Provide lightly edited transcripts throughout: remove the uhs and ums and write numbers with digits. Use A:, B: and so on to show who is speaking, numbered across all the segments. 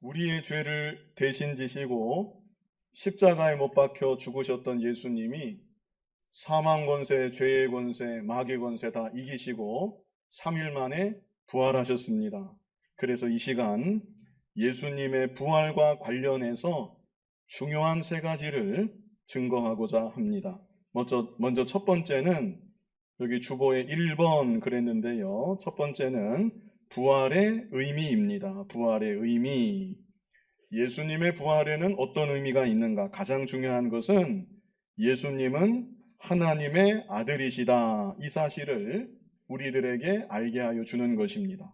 A: 우리의 죄를 대신 지시고 십자가에 못 박혀 죽으셨던 예수님이 사망 권세, 죄의 권세, 마귀 권세 다 이기시고 3일 만에 부활하셨습니다. 그래서 이 시간 예수님의 부활과 관련해서 중요한 세 가지를 증거하고자 합니다. 먼저 첫 번째는 여기 주보에 1번 그랬는데요. 첫 번째는 부활의 의미입니다. 부활의 의미. 예수님의 부활에는 어떤 의미가 있는가? 가장 중요한 것은 예수님은 하나님의 아들이시다. 이 사실을 우리들에게 알게 하여 주는 것입니다.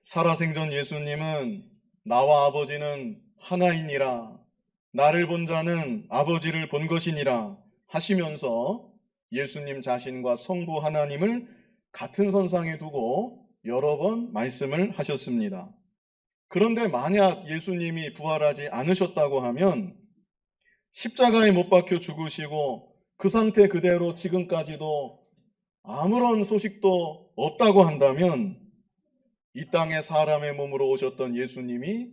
A: 살아생전 예수님은 나와 아버지는 하나이니라, 나를 본 자는 아버지를 본 것이니라 하시면서 예수님 자신과 성부 하나님을 같은 선상에 두고 여러 번 말씀을 하셨습니다. 그런데 만약 예수님이 부활하지 않으셨다고 하면 십자가에 못 박혀 죽으시고 그 상태 그대로 지금까지도 아무런 소식도 없다고 한다면 이 땅에 사람의 몸으로 오셨던 예수님이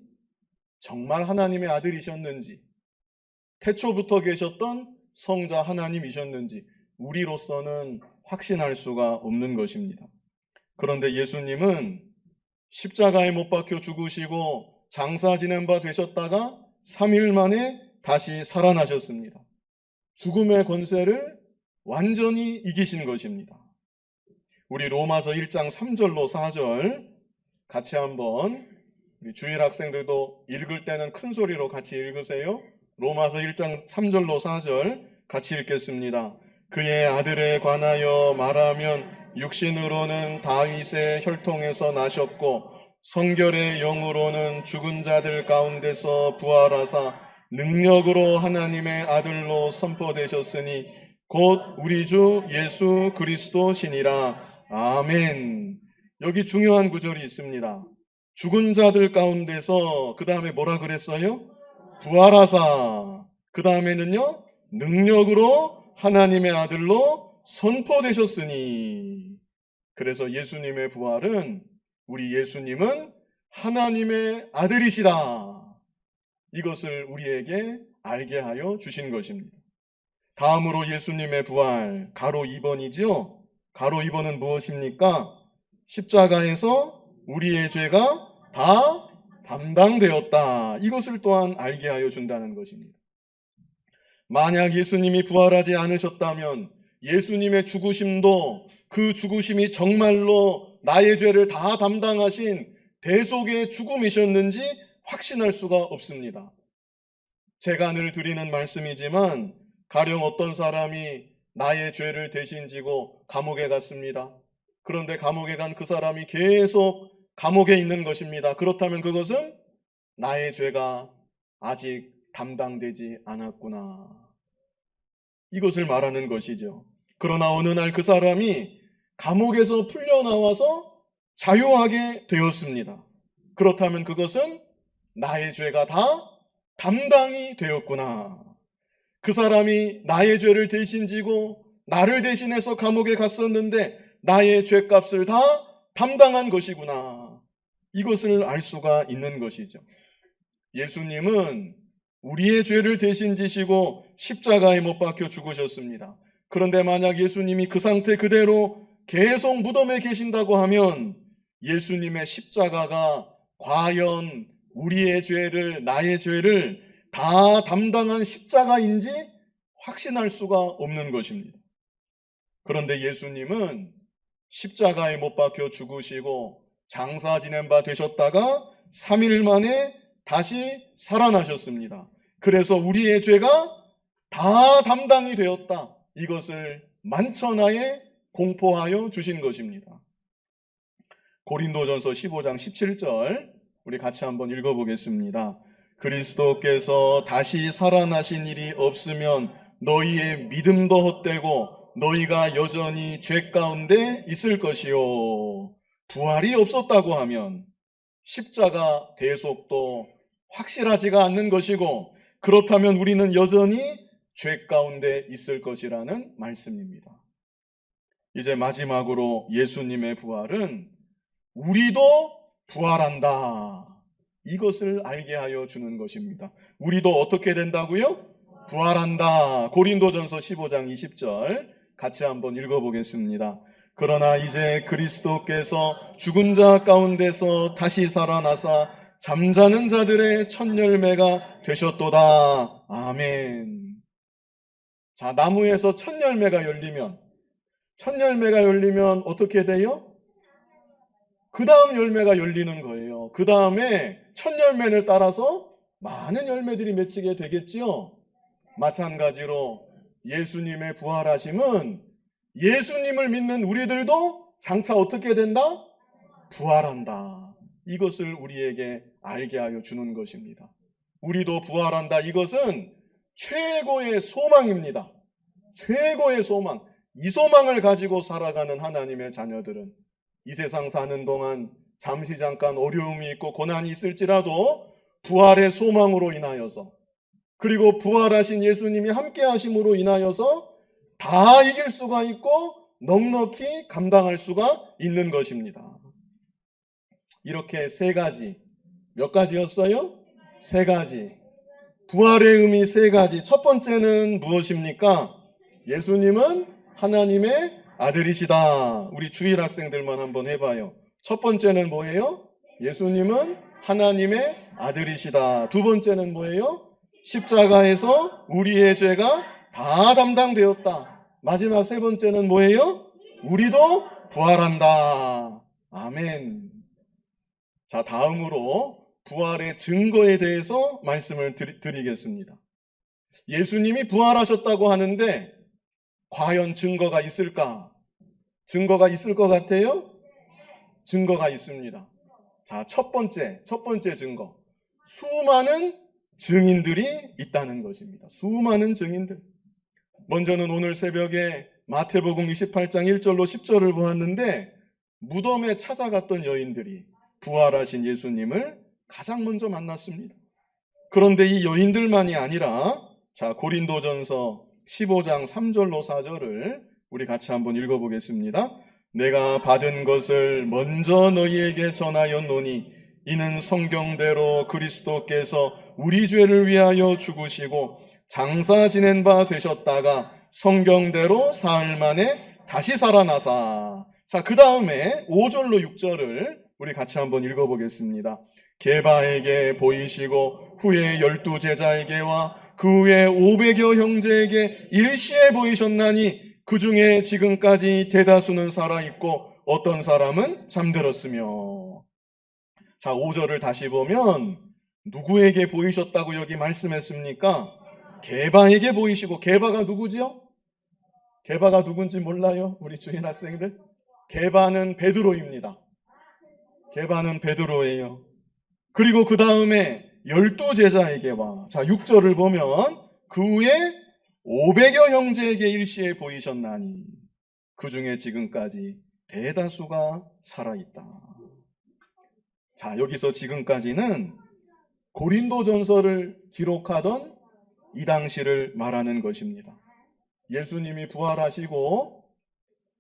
A: 정말 하나님의 아들이셨는지, 태초부터 계셨던 성자 하나님이셨는지 우리로서는 확신할 수가 없는 것입니다. 그런데 예수님은 십자가에 못 박혀 죽으시고 장사 지낸 바 되셨다가 3일 만에 다시 살아나셨습니다. 죽음의 권세를 완전히 이기신 것입니다. 우리 로마서 1장 3절로 4절 같이 한번 우리 주일 학생들도 읽을 때는 큰 소리로 같이 읽으세요. 로마서 1장 3절로 4절 같이 읽겠습니다. 그의 아들에 관하여 말하면 육신으로는 다윗의 혈통에서 나셨고 성결의 영으로는 죽은 자들 가운데서 부활하사 능력으로 하나님의 아들로 선포되셨으니 곧 우리 주 예수 그리스도시니라. 아멘. 여기 중요한 구절이 있습니다. 죽은 자들 가운데서 그 다음에 뭐라 그랬어요? 부활하사. 그 다음에는요, 능력으로 하나님의 아들로 선포되셨으니. 그래서 예수님의 부활은 우리 예수님은 하나님의 아들이시다. 이것을 우리에게 알게 하여 주신 것입니다. 다음으로 예수님의 부활, 가로 2번이지요. 가로 2번은 무엇입니까? 십자가에서 우리의 죄가 다 담당되었다. 이것을 또한 알게 하여 준다는 것입니다. 만약 예수님이 부활하지 않으셨다면 예수님의 죽으심도 그 죽으심이 정말로 나의 죄를 다 담당하신 대속의 죽음이셨는지 확신할 수가 없습니다. 제가 늘 드리는 말씀이지만 가령 어떤 사람이 나의 죄를 대신 지고 감옥에 갔습니다. 그런데 감옥에 간 그 사람이 계속 감옥에 있는 것입니다. 그렇다면 그것은 나의 죄가 아직 담당되지 않았구나. 이것을 말하는 것이죠. 그러나 어느 날 그 사람이 감옥에서 풀려나와서 자유하게 되었습니다. 그렇다면 그것은 나의 죄가 다 담당이 되었구나. 그 사람이 나의 죄를 대신 지고 나를 대신해서 감옥에 갔었는데 나의 죄값을 다 담당한 것이구나. 이것을 알 수가 있는 것이죠. 예수님은 우리의 죄를 대신 지시고 십자가에 못 박혀 죽으셨습니다. 그런데 만약 예수님이 그 상태 그대로 계속 무덤에 계신다고 하면 예수님의 십자가가 과연 우리의 죄를, 나의 죄를 다 담당한 십자가인지 확신할 수가 없는 것입니다. 그런데 예수님은 십자가에 못 박혀 죽으시고 장사 지낸 바 되셨다가 3일 만에 다시 살아나셨습니다. 그래서 우리의 죄가 다 담당이 되었다. 이것을 만천하에 공포하여 주신 것입니다. 고린도전서 15장 17절 우리 같이 한번 읽어보겠습니다. 그리스도께서 다시 살아나신 일이 없으면 너희의 믿음도 헛되고 너희가 여전히 죄 가운데 있을 것이요. 부활이 없었다고 하면 십자가 대속도 확실하지가 않는 것이고 그렇다면 우리는 여전히 죄 가운데 있을 것이라는 말씀입니다. 이제 마지막으로 예수님의 부활은 우리도 부활한다. 이것을 알게 하여 주는 것입니다. 우리도 어떻게 된다고요? 부활한다. 고린도전서 15장 20절 같이 한번 읽어보겠습니다. 그러나 이제 그리스도께서 죽은 자 가운데서 다시 살아나사 잠자는 자들의 첫 열매가 되셨도다. 아멘. 자, 나무에서 첫 열매가 열리면 어떻게 돼요? 그 다음 열매가 열리는 거예요. 그 다음에 첫 열매를 따라서 많은 열매들이 맺히게 되겠지요. 마찬가지로 예수님의 부활하심은 예수님을 믿는 우리들도 장차 어떻게 된다? 부활한다. 이것을 우리에게 알게 하여 주는 것입니다. 우리도 부활한다. 이것은 최고의 소망입니다. 최고의 소망. 이 소망을 가지고 살아가는 하나님의 자녀들은 이 세상 사는 동안 잠시 잠깐 어려움이 있고 고난이 있을지라도 부활의 소망으로 인하여서, 그리고 부활하신 예수님이 함께 하심으로 인하여서 다 이길 수가 있고 넉넉히 감당할 수가 있는 것입니다. 이렇게 세 가지, 몇 가지였어요? 세 가지. 부활의 의미 세 가지. 첫 번째는 무엇입니까? 예수님은 하나님의 아들이시다. 우리 주일 학생들만 한번 해봐요. 첫 번째는 뭐예요? 예수님은 하나님의 아들이시다. 두 번째는 뭐예요? 십자가에서 우리의 죄가 다 담당되었다. 마지막 세 번째는 뭐예요? 우리도 부활한다. 아멘. 자, 다음으로 부활의 증거에 대해서 말씀을 드리겠습니다. 예수님이 부활하셨다고 하는데 과연 증거가 있을까? 증거가 있을 것 같아요? 증거가 있습니다. 자, 첫 번째 증거. 수많은 증인들이 있다는 것입니다. 수많은 증인들. 먼저는 오늘 새벽에 마태복음 28장 1절로 10절을 보았는데 무덤에 찾아갔던 여인들이 부활하신 예수님을 가장 먼저 만났습니다. 그런데 이 여인들만이 아니라 자, 고린도전서 15장 3절로 4절을 우리 같이 한번 읽어보겠습니다. 내가 받은 것을 먼저 너희에게 전하였노니 이는 성경대로 그리스도께서 우리 죄를 위하여 죽으시고 장사 지낸 바 되셨다가 성경대로 사흘 만에 다시 살아나사. 자, 그 다음에 5절로 6절을 우리 같이 한번 읽어보겠습니다. 게바에게 보이시고 후에 12 제자에게와 그 후에 500여 형제에게 일시에 보이셨나니 그 중에 지금까지 대다수는 살아있고 어떤 사람은 잠들었으며. 자, 5절을 다시 보면 누구에게 보이셨다고 여기 말씀했습니까? 게바에게 보이시고. 게바가 누구지요? 게바가 누군지 몰라요? 우리 주인 학생들? 게바는 베드로입니다. 게바는 베드로예요. 그리고 그 다음에 12 제자에게와, 자, 6절을 보면 그 후에 500여 형제에게 일시에 보이셨나니 그 중에 지금까지 대다수가 살아있다. 자, 여기서 지금까지는 고린도전서를 기록하던 이 당시를 말하는 것입니다. 예수님이 부활하시고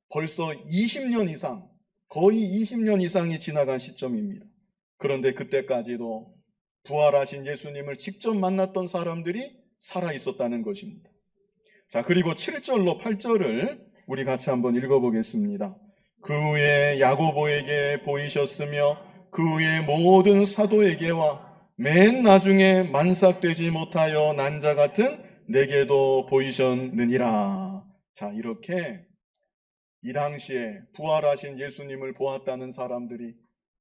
A: 벌써 20년 이상, 거의 20년 이상이 지나간 시점입니다. 그런데 그때까지도 부활하신 예수님을 직접 만났던 사람들이 살아 있었다는 것입니다. 자, 그리고 7절로 8절을 우리 같이 한번 읽어보겠습니다. 그 후에 야고보에게 보이셨으며 그 후에 모든 사도에게와 맨 나중에 만삭되지 못하여 난 자 같은 내게도 보이셨느니라. 자, 이렇게 이 당시에 부활하신 예수님을 보았다는 사람들이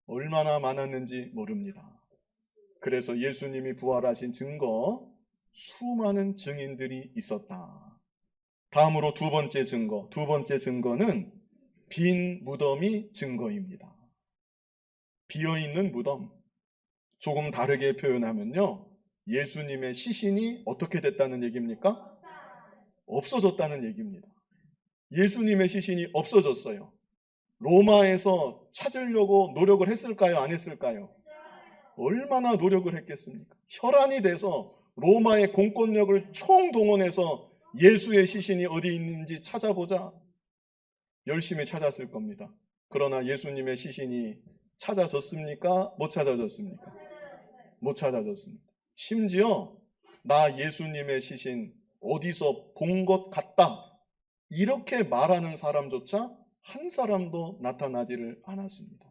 A: 얼마나 많았는지 모릅니다. 그래서 예수님이 부활하신 증거, 수많은 증인들이 있었다. 다음으로 두 번째 증거는 빈 무덤이 증거입니다. 비어있는 무덤. 조금 다르게 표현하면요, 예수님의 시신이 어떻게 됐다는 얘기입니까? 없어졌다는 얘기입니다. 예수님의 시신이 없어졌어요. 로마에서 찾으려고 노력을 했을까요? 안 했을까요? 얼마나 노력을 했겠습니까? 혈안이 돼서 로마의 공권력을 총동원해서 예수의 시신이 어디 있는지 찾아보자. 열심히 찾았을 겁니다. 그러나 예수님의 시신이 찾아졌습니까? 못 찾아졌습니까? 못 찾아졌습니다. 심지어 나 예수님의 시신 어디서 본 것 같다, 이렇게 말하는 사람조차 한 사람도 나타나지를 않았습니다.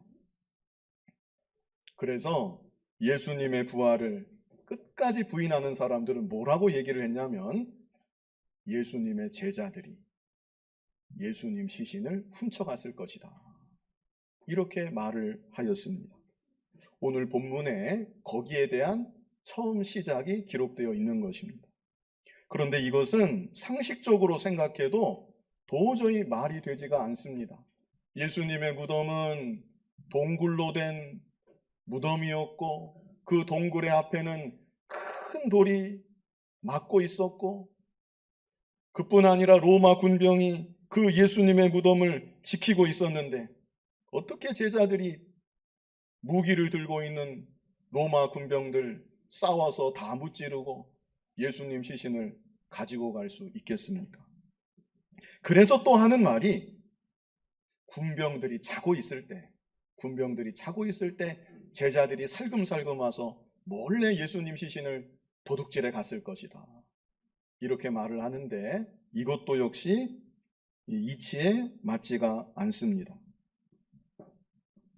A: 그래서 예수님의 부활을 끝까지 부인하는 사람들은 뭐라고 얘기를 했냐면, 예수님의 제자들이 예수님 시신을 훔쳐갔을 것이다, 이렇게 말을 하였습니다. 오늘 본문에 거기에 대한 처음 시작이 기록되어 있는 것입니다. 그런데 이것은 상식적으로 생각해도 도저히 말이 되지가 않습니다. 예수님의 무덤은 동굴로 된 무덤이었고, 그 동굴의 앞에는 큰 돌이 막고 있었고, 그뿐 아니라 로마 군병이 그 예수님의 무덤을 지키고 있었는데, 어떻게 제자들이 무기를 들고 있는 로마 군병들 싸워서 다 무찌르고 예수님 시신을 가지고 갈 수 있겠습니까? 그래서 또 하는 말이, 군병들이 자고 있을 때 제자들이 살금살금 와서 몰래 예수님 시신을 도둑질해 갔을 것이다, 이렇게 말을 하는데, 이것도 역시 이치에 맞지가 않습니다.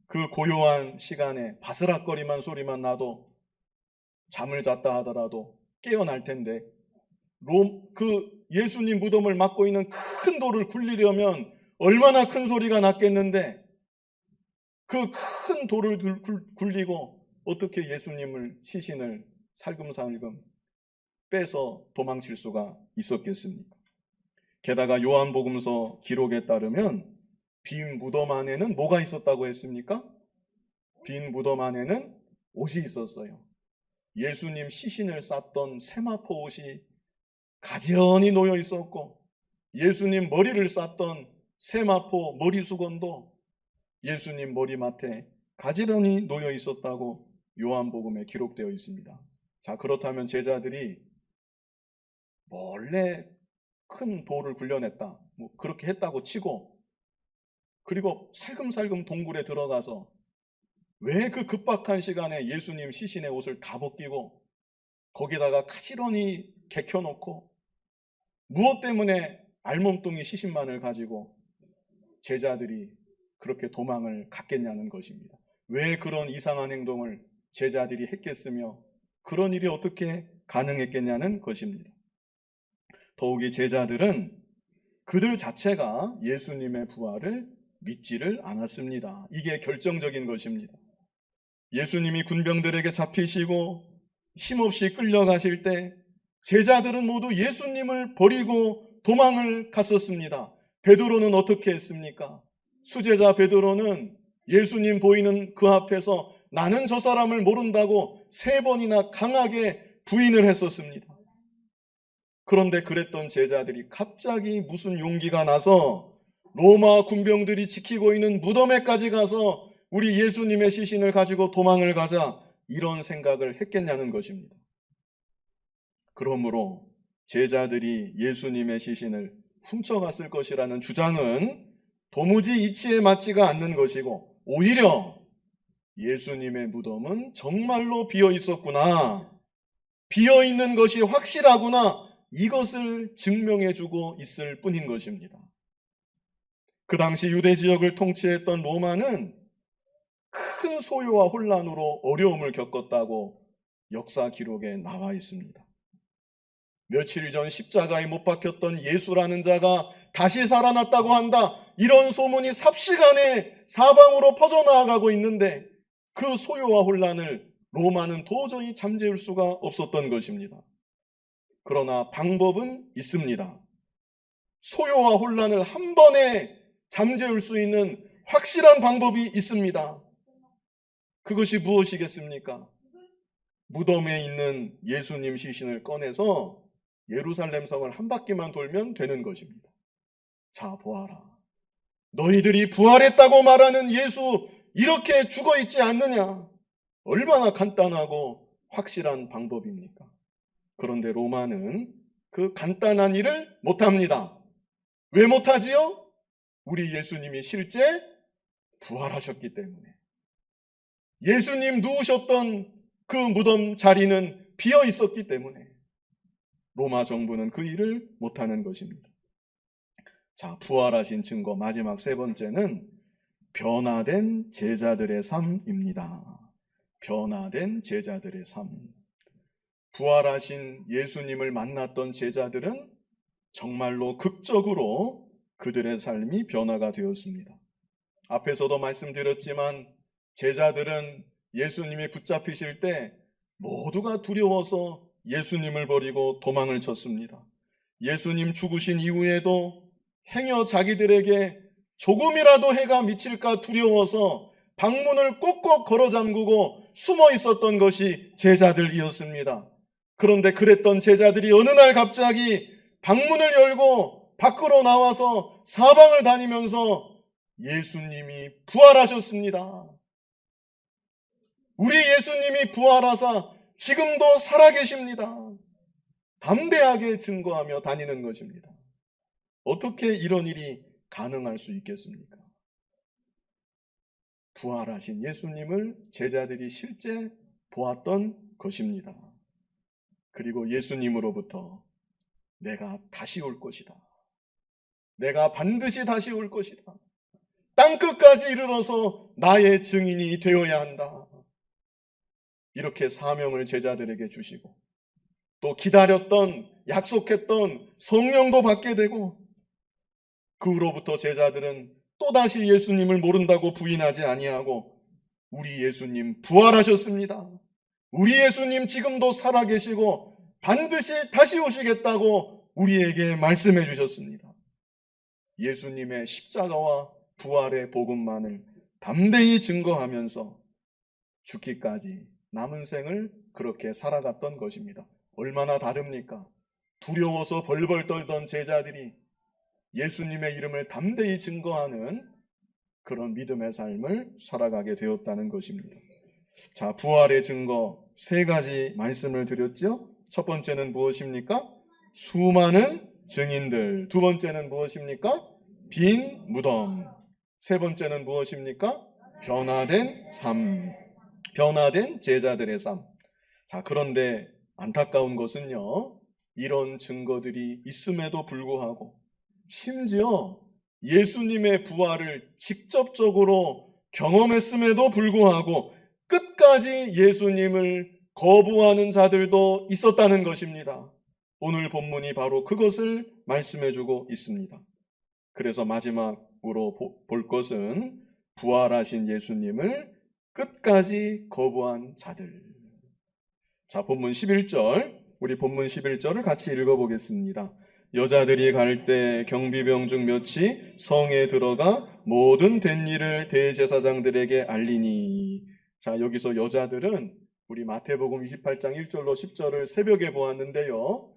A: 그 고요한 시간에 바스락거리만 소리만 나도 잠을 잤다 하더라도 깨어날 텐데, 그 예수님 무덤을 막고 있는 큰 돌을 굴리려면 얼마나 큰 소리가 났겠는데, 그 큰 돌을 굴리고 어떻게 예수님을 시신을 살금살금 빼서 도망칠 수가 있었겠습니까? 게다가 요한복음서 기록에 따르면 빈 무덤 안에는 뭐가 있었다고 했습니까? 빈 무덤 안에는 옷이 있었어요. 예수님 시신을 쌌던 세마포 옷이 가지런히 놓여 있었고, 예수님 머리를 쌌던 세마포 머리수건도 예수님 머리맡에 가지런히 놓여 있었다고 요한복음에 기록되어 있습니다. 자, 그렇다면 제자들이 몰래 큰 돌을 굴려냈다, 그렇게 했다고 치고, 그리고 살금살금 동굴에 들어가서 왜 그 급박한 시간에 예수님 시신의 옷을 다 벗기고 거기다가 가지런히 개켜놓고, 무엇 때문에 알몸뚱이 시신만을 가지고 제자들이 그렇게 도망을 갔겠냐는 것입니다. 왜 그런 이상한 행동을 제자들이 했겠으며 그런 일이 어떻게 가능했겠냐는 것입니다. 더욱이 제자들은 그들 자체가 예수님의 부활을 믿지를 않았습니다. 이게 결정적인 것입니다. 예수님이 군병들에게 잡히시고 힘없이 끌려가실 때 제자들은 모두 예수님을 버리고 도망을 갔었습니다. 베드로는 어떻게 했습니까? 수제자 베드로는 예수님 보이는 그 앞에서 나는 저 사람을 모른다고 3번이나 강하게 부인을 했었습니다. 그런데 그랬던 제자들이 갑자기 무슨 용기가 나서 로마 군병들이 지키고 있는 무덤에까지 가서 우리 예수님의 시신을 가지고 도망을 가자, 이런 생각을 했겠냐는 것입니다. 그러므로 제자들이 예수님의 시신을 훔쳐갔을 것이라는 주장은 도무지 이치에 맞지가 않는 것이고, 오히려 예수님의 무덤은 정말로 비어 있었구나, 비어 있는 것이 확실하구나, 이것을 증명해주고 있을 뿐인 것입니다. 그 당시 유대 지역을 통치했던 로마는 큰 소요와 혼란으로 어려움을 겪었다고 역사 기록에 나와 있습니다. 며칠 전 십자가에 못 박혔던 예수라는 자가 다시 살아났다고 한다, 이런 소문이 삽시간에 사방으로 퍼져나가고 있는데, 그 소요와 혼란을 로마는 도저히 잠재울 수가 없었던 것입니다. 그러나 방법은 있습니다. 소요와 혼란을 한 번에 잠재울 수 있는 확실한 방법이 있습니다. 그것이 무엇이겠습니까? 무덤에 있는 예수님 시신을 꺼내서 예루살렘 성을 한 바퀴만 돌면 되는 것입니다. 자, 보아라, 너희들이 부활했다고 말하는 예수 이렇게 죽어 있지 않느냐? 얼마나 간단하고 확실한 방법입니까? 그런데 로마는 그 간단한 일을 못합니다. 왜 못하지요? 우리 예수님이 실제 부활하셨기 때문에. 예수님 누우셨던 그 무덤 자리는 비어 있었기 때문에 로마 정부는 그 일을 못하는 것입니다. 자, 부활하신 증거 마지막 세 번째는 변화된 제자들의 삶입니다. 변화된 제자들의 삶. 부활하신 예수님을 만났던 제자들은 정말로 극적으로 그들의 삶이 변화가 되었습니다. 앞에서도 말씀드렸지만 제자들은 예수님이 붙잡히실 때 모두가 두려워서 예수님을 버리고 도망을 쳤습니다. 예수님 죽으신 이후에도 행여 자기들에게 조금이라도 해가 미칠까 두려워서 방문을 꼭꼭 걸어 잠그고 숨어 있었던 것이 제자들이었습니다. 그런데 그랬던 제자들이 어느 날 갑자기 방문을 열고 밖으로 나와서 사방을 다니면서 예수님이 부활하셨습니다. 우리 예수님이 부활하사 지금도 살아계십니다. 담대하게 증거하며 다니는 것입니다. 어떻게 이런 일이 가능할 수 있겠습니까? 부활하신 예수님을 제자들이 실제 보았던 것입니다. 그리고 예수님으로부터 내가 다시 올 것이다. 내가 반드시 다시 올 것이다. 땅끝까지 이르러서 나의 증인이 되어야 한다. 이렇게 사명을 제자들에게 주시고 또 기다렸던 약속했던 성령도 받게 되고 그 후로부터 제자들은 또다시 예수님을 모른다고 부인하지 아니하고 우리 예수님 부활하셨습니다. 우리 예수님 지금도 살아계시고 반드시 다시 오시겠다고 우리에게 말씀해 주셨습니다. 예수님의 십자가와 부활의 복음만을 담대히 증거하면서 죽기까지 남은 생을 그렇게 살아갔던 것입니다. 얼마나 다릅니까? 두려워서 벌벌 떨던 제자들이 예수님의 이름을 담대히 증거하는 그런 믿음의 삶을 살아가게 되었다는 것입니다. 자, 부활의 증거 세 가지 말씀을 드렸죠. 첫 번째는 무엇입니까? 수많은 증인들. 두 번째는 무엇입니까? 빈 무덤. 세 번째는 무엇입니까? 변화된 삶. 변화된 제자들의 삶. 자, 그런데 안타까운 것은요, 이런 증거들이 있음에도 불구하고 심지어 예수님의 부활을 직접적으로 경험했음에도 불구하고 끝까지 예수님을 거부하는 자들도 있었다는 것입니다. 오늘 본문이 바로 그것을 말씀해주고 있습니다. 그래서 마지막으로 볼 것은 부활하신 예수님을 끝까지 거부한 자들. 자, 본문 11절, 우리 본문 11절을 같이 읽어보겠습니다. 여자들이 갈 때 경비병 중 몇이 성에 들어가 모든 된 일을 대제사장들에게 알리니. 자, 여기서 여자들은 우리 마태복음 28장 1절로 10절을 새벽에 보았는데요,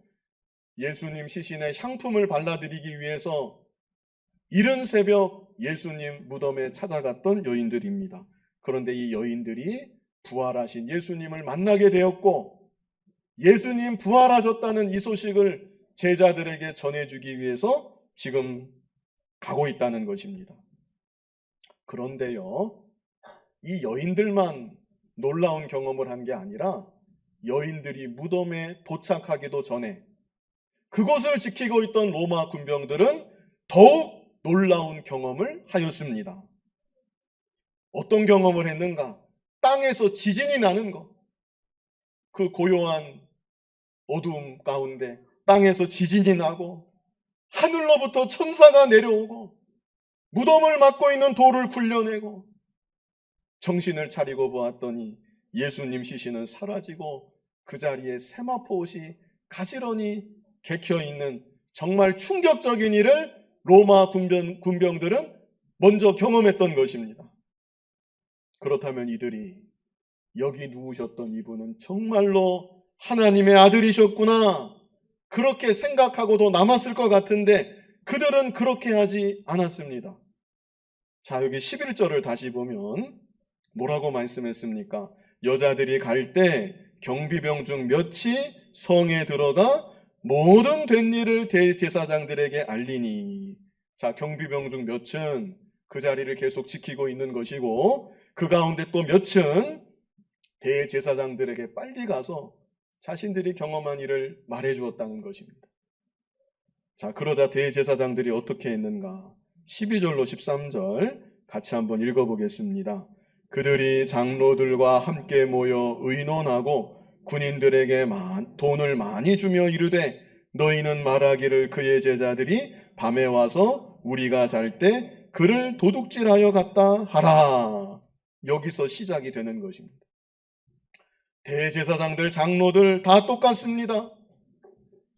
A: 예수님 시신에 향품을 발라드리기 위해서 이른 새벽 예수님 무덤에 찾아갔던 여인들입니다. 그런데 이 여인들이 부활하신 예수님을 만나게 되었고 예수님 부활하셨다는 이 소식을 제자들에게 전해주기 위해서 지금 가고 있다는 것입니다. 그런데요, 이 여인들만 놀라운 경험을 한 게 아니라 여인들이 무덤에 도착하기도 전에 그곳을 지키고 있던 로마 군병들은 더욱 놀라운 경험을 하였습니다. 어떤 경험을 했는가? 땅에서 지진이 나는 것. 그 고요한 어두움 가운데 땅에서 지진이 나고 하늘로부터 천사가 내려오고 무덤을 막고 있는 돌을 굴려내고 정신을 차리고 보았더니 예수님 시신은 사라지고 그 자리에 세마포옷이 가지런히 개켜있는 정말 충격적인 일을 로마 군병들은 먼저 경험했던 것입니다. 그렇다면 이들이 여기 누우셨던 이분은 정말로 하나님의 아들이셨구나, 그렇게 생각하고도 남았을 것 같은데 그들은 그렇게 하지 않았습니다. 자, 여기 11절을 다시 보면 뭐라고 말씀했습니까? 여자들이 갈 때 경비병 중 몇이 성에 들어가 모든 된 일을 대제사장들에게 알리니. 자, 경비병 중 몇은 그 자리를 계속 지키고 있는 것이고 그 가운데 또 몇은 대제사장들에게 빨리 가서 자신들이 경험한 일을 말해 주었다는 것입니다. 자, 그러자 대제사장들이 어떻게 했는가? 12절로 13절 같이 한번 읽어보겠습니다. 그들이 장로들과 함께 모여 의논하고 군인들에게 돈을 많이 주며 이르되 너희는 말하기를 그의 제자들이 밤에 와서 우리가 잘 때 그를 도둑질하여 갔다 하라. 여기서 시작이 되는 것입니다. 대제사장들, 장로들 다 똑같습니다.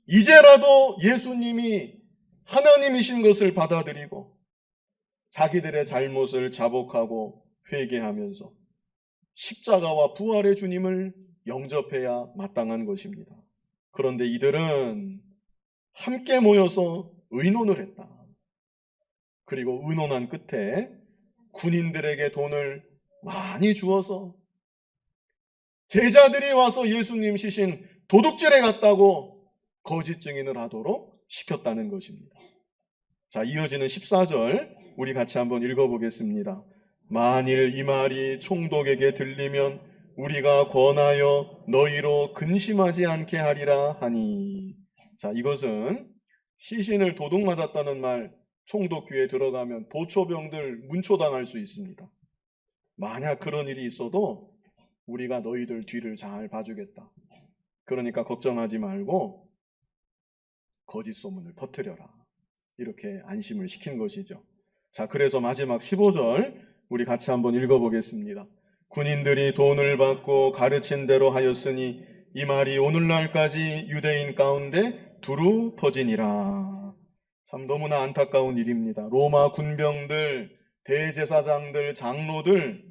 A: 이제라도 예수님이 하나님이신 것을 받아들이고 자기들의 잘못을 자복하고 회개하면서 십자가와 부활의 주님을 영접해야 마땅한 것입니다. 그런데 이들은 함께 모여서 의논을 했다. 그리고 의논한 끝에 군인들에게 돈을 많이 주어서 제자들이 와서 예수님 시신 도둑질해 갔다고 거짓 증인을 하도록 시켰다는 것입니다. 자, 이어지는 14절 우리 같이 한번 읽어보겠습니다. 만일 이 말이 총독에게 들리면 우리가 권하여 너희로 근심하지 않게 하리라 하니. 자, 이것은 시신을 도둑 맞았다는 말 총독 귀에 들어가면 보초병들 문초당할 수 있습니다. 만약 그런 일이 있어도 우리가 너희들 뒤를 잘 봐주겠다. 그러니까 걱정하지 말고 거짓 소문을 터뜨려라. 이렇게 안심을 시킨 것이죠. 자, 그래서 마지막 15절 우리 같이 한번 읽어보겠습니다. 군인들이 돈을 받고 가르친 대로 하였으니 이 말이 오늘날까지 유대인 가운데 두루 퍼지니라. 참 너무나 안타까운 일입니다. 로마 군병들, 대제사장들, 장로들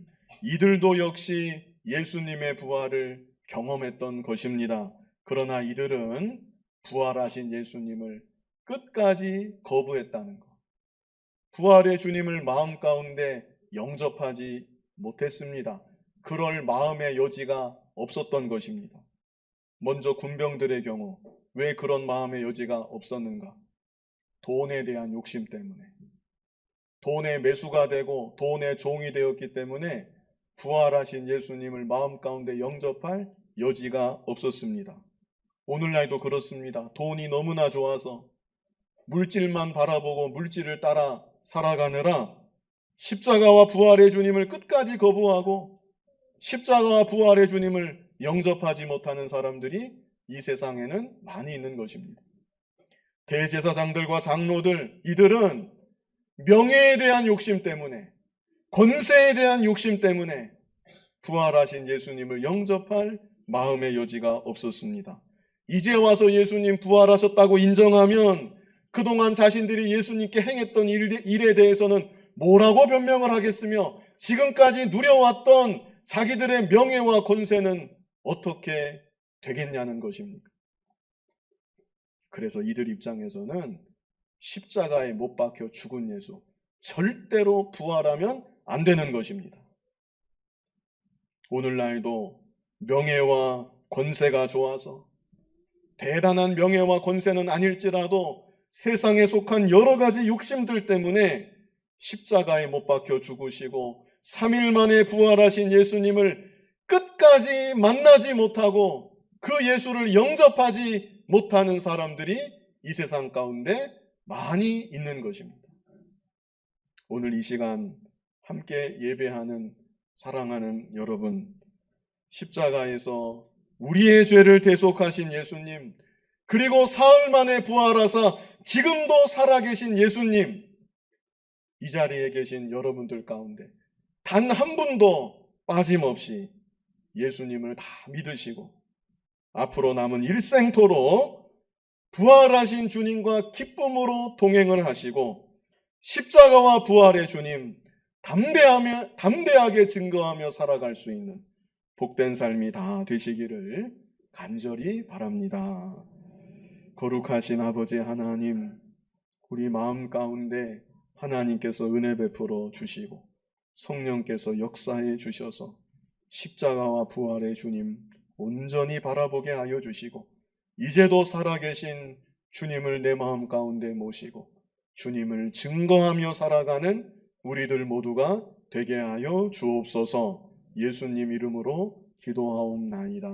A: 이들도 역시 예수님의 부활을 경험했던 것입니다. 그러나 이들은 부활하신 예수님을 끝까지 거부했다는 것. 부활의 주님을 마음 가운데 영접하지 못했습니다. 그럴 마음의 여지가 없었던 것입니다. 먼저 군병들의 경우 왜 그런 마음의 여지가 없었는가? 돈에 대한 욕심 때문에, 돈의 매수가 되고 돈의 종이 되었기 때문에 부활하신 예수님을 마음 가운데 영접할 여지가 없었습니다. 오늘날도 그렇습니다. 돈이 너무나 좋아서 물질만 바라보고 물질을 따라 살아가느라 십자가와 부활의 주님을 끝까지 거부하고 십자가와 부활의 주님을 영접하지 못하는 사람들이 이 세상에는 많이 있는 것입니다. 대제사장들과 장로들, 이들은 명예에 대한 욕심 때문에, 권세에 대한 욕심 때문에 부활하신 예수님을 영접할 마음의 여지가 없었습니다. 이제 와서 예수님 부활하셨다고 인정하면 그동안 자신들이 예수님께 행했던 일에 대해서는 뭐라고 변명을 하겠으며 지금까지 누려왔던 자기들의 명예와 권세는 어떻게 되겠냐는 것입니다. 그래서 이들 입장에서는 십자가에 못 박혀 죽은 예수 절대로 부활하면 안 되는 것입니다. 오늘날도 명예와 권세가 좋아서 대단한 명예와 권세는 아닐지라도 세상에 속한 여러 가지 욕심들 때문에 십자가에 못 박혀 죽으시고 3일 만에 부활하신 예수님을 끝까지 만나지 못하고 그 예수를 영접하지 못하는 사람들이 이 세상 가운데 많이 있는 것입니다. 오늘 이 시간 함께 예배하는 사랑하는 여러분, 십자가에서 우리의 죄를 대속하신 예수님, 그리고 사흘 만에 부활하사 지금도 살아계신 예수님, 이 자리에 계신 여러분들 가운데 단 한 분도 빠짐없이 예수님을 다 믿으시고 앞으로 남은 일생토록 부활하신 주님과 기쁨으로 동행을 하시고 십자가와 부활의 주님 담대하게 증거하며 살아갈 수 있는 복된 삶이 다 되시기를 간절히 바랍니다. 거룩하신 아버지 하나님, 우리 마음 가운데 하나님께서 은혜 베풀어 주시고 성령께서 역사해 주셔서 십자가와 부활의 주님 온전히 바라보게 하여 주시고 이제도 살아계신 주님을 내 마음 가운데 모시고 주님을 증거하며 살아가는 우리들 모두가 되게 하여 주옵소서. 예수님 이름으로 기도하옵나이다.